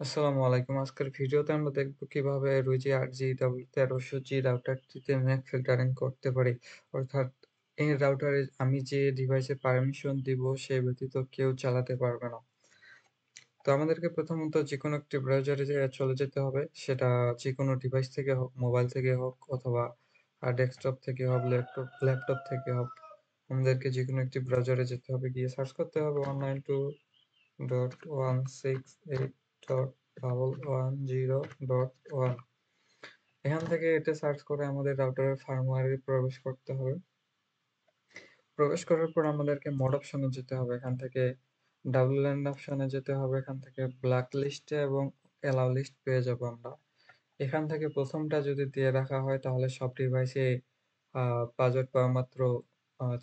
আসসালামু আলাইকুম। আজকের ভিডিওতে আমরা দেখব কিভাবে রুজি RG1300G রাউটারটিতে ম্যাক ফিল্টারিং করতে পারি। অর্থাৎ এই রাউটারে আমি যে ডিভাইসে পারমিশন দিব সে ব্যতীত কেউ চালাতে পারবে না। তো আমাদেরকে প্রথমত যেকোনো একটি ব্রাউজারে চলে যেতে হবে। সেটা যেকোনো ডিভাইস থেকে হোক, মোবাইল থেকে হোক অথবা ডেস্কটপ থেকে হোক, ল্যাপটপ থেকে হোক। আমাদেরকে যেকোনো একটি ব্রাউজারে যেতে হবে। গিয়ে সার্চ করতে হবে 192.168.110.1। এখান থেকে এটা সার্চ করে আমাদের রাউটারের ফার্মওয়্যারে প্রবেশ করতে হবে। প্রবেশ করার পর আমাদেরকে মোড অপশনে যেতে হবে। এখান থেকে WLAN অপশনে যেতে হবে। এখান থেকে ব্ল্যাক লিস্টে এবং অ্যালাউ লিস্ট পেয়ে যাবো আমরা। এখান থেকে ১ম টা যদি দিয়ে রাখা হয় তাহলে সব ডিভাইসে বাজেট পাওয়া মাত্র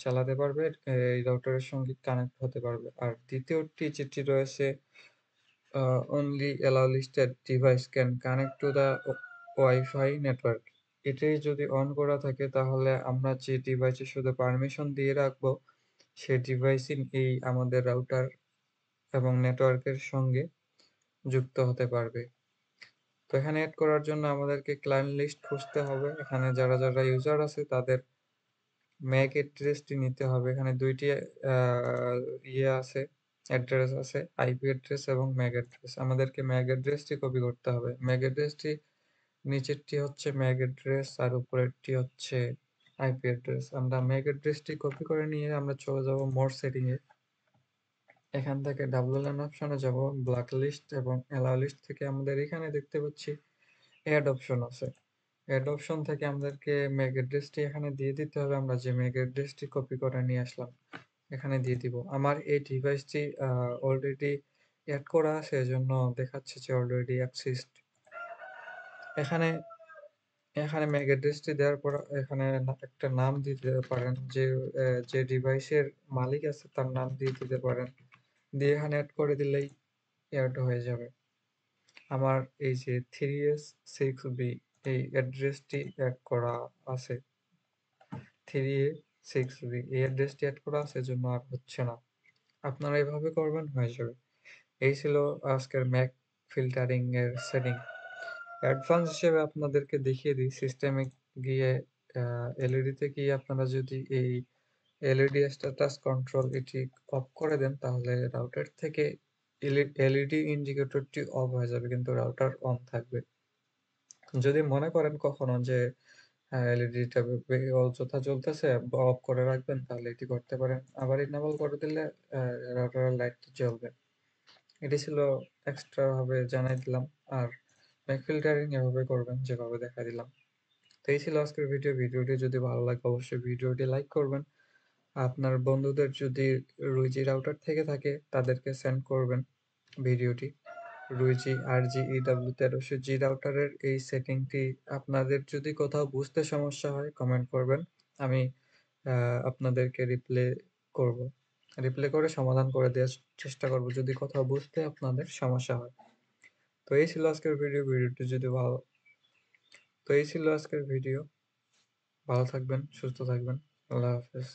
চালাতে পারবে। এই রাউটারের সঙ্গে কানেক্ট হতে পারবে। আর ২য় টি যেটি রয়েছে only allow listed device can connect to the Wi-Fi network. এটাই যদি অন করা থাকে তাহলে আমরা যে ডিভাইসে শুধু পারমিশন দিয়ে রাখবো, সে ডিভাইসই এই আমাদের রাউটার এবং নেটওয়ার্কের সঙ্গে যুক্ত হতে পারবে। তো এখানে এড করার জন্য আমাদেরকে ক্লায়েন্ট লিস্ট খুঁজতে হবে। এখানে যারা ইউজার আছে তাদের ম্যাক অ্যাড্রেসটি নিতে হবে। এখানে ২ টি আ আছে, অ্যাড্রেস আছে, আইপি অ্যাড্রেস এবং ম্যাক অ্যাড্রেস। আমাদেরকে ম্যাক অ্যাড্রেসটি কপি করতে হবে। ম্যাক অ্যাড্রেসটি নিচেরটি হচ্ছে ম্যাক অ্যাড্রেস আর উপরেরটি হচ্ছে আইপি অ্যাড্রেস। আমরা ম্যাক অ্যাড্রেসটি কপি করে নিয়ে আমরা চলে যাব মোর সেটিং এ। এখান থেকে WLAN অপশনে যাব। ব্ল্যাক লিস্ট এবং অ্যালাউ লিস্ট থেকে আমাদের এখানে দেখতে পাচ্ছি এড অপশন আছে। এড অপশন থেকে আমাদেরকে ম্যাক অ্যাড্রেসটি এখানে দিয়ে দিতে হবে। আমরা যে ম্যাক অ্যাড্রেসটি কপি করে নিয়ে আসলাম, এখানে দিয়ে দিব। আমার এই ডিভাইসটি অলরেডি এড করা আছে এজন্য দেখাচ্ছে যে অলরেডি অ্যাক্সেসড। এখানে এখানে ম্যাক অ্যাড্রেসটি দেওয়ার পর এখানে একটা নাম দিতে পারেন। যে ডিভাইসের মালিক আছে তার নাম দিয়ে দিতে পারেন। দিয়ে এখানে এড করে দিলেই এড হয়ে যাবে। আমার এই যে 3S6B এই অ্যাড্রেসটি এড করা আছে। 3A6B এই অ্যাড্রেসটি এড করা আছে এজন্য আর হচ্ছে না। আপনারা এভাবে করবেন হয়ে যাবে। এই ছিল আজকের ম্যাক ফিল্টারিং এর সেটিং। অ্যাডভান্স হিসেবে আপনাদেরকে দেখিয়ে দিই সিস্টেমে গিয়ে আ এলইডি তে গিয়ে আপনারা যদি এই এলইডি স্ট্যাটাস কন্ট্রোল এটি অফ করে দেন তাহলে রাউটার থেকে এলইডি ইন্ডিকেটরটি অফ হয়ে যাবে কিন্তু রাউটার অন থাকবে। যদি মনে করেন কখনো যে এলইডিটা অযথা জ্বলতেছে বা অফ করে রাখবেন তাহলে এটি করতে পারেন। আবার ইনেবল করে দিলে আ রাউটারের লাইটটি জ্বলবে। এটি ছিল এক্সট্রা ভাবে জানাই দিলাম। আর ম্যাক ফিল্টারিং এভাবে করবেন যেভাবে দেখাই দিলাম। তো এই ছিল আজকের ভিডিও। ভিডিওটি যদি ভালো লাগে অবশ্যই ভিডিওটি লাইক করবেন। আপনার বন্ধুদের যদি রুইজি রাউটার থেকে থাকে তাদেরকে সেন্ড করবেন ভিডিওটি। রুইজি RG1300G রাউটারের এই সেটিংটি আপনাদের যদি কোথাও বুঝতে সমস্যা হয় কমেন্ট করবেন। আমি আ আপনাদেরকে করব। রিপ্লে করে সমাধান করে দেওয়ার চেষ্টা করব যদি কোথাও বুঝতে আপনাদের সমস্যা হয়। তো এই ছিল আজকের ভিডিও। ভিডিওটি যদি ভালো তো এই ছিল আজকের ভিডিও। ভালো থাকবেন, সুস্থ থাকবেন। আল্লাহ হাফেজ।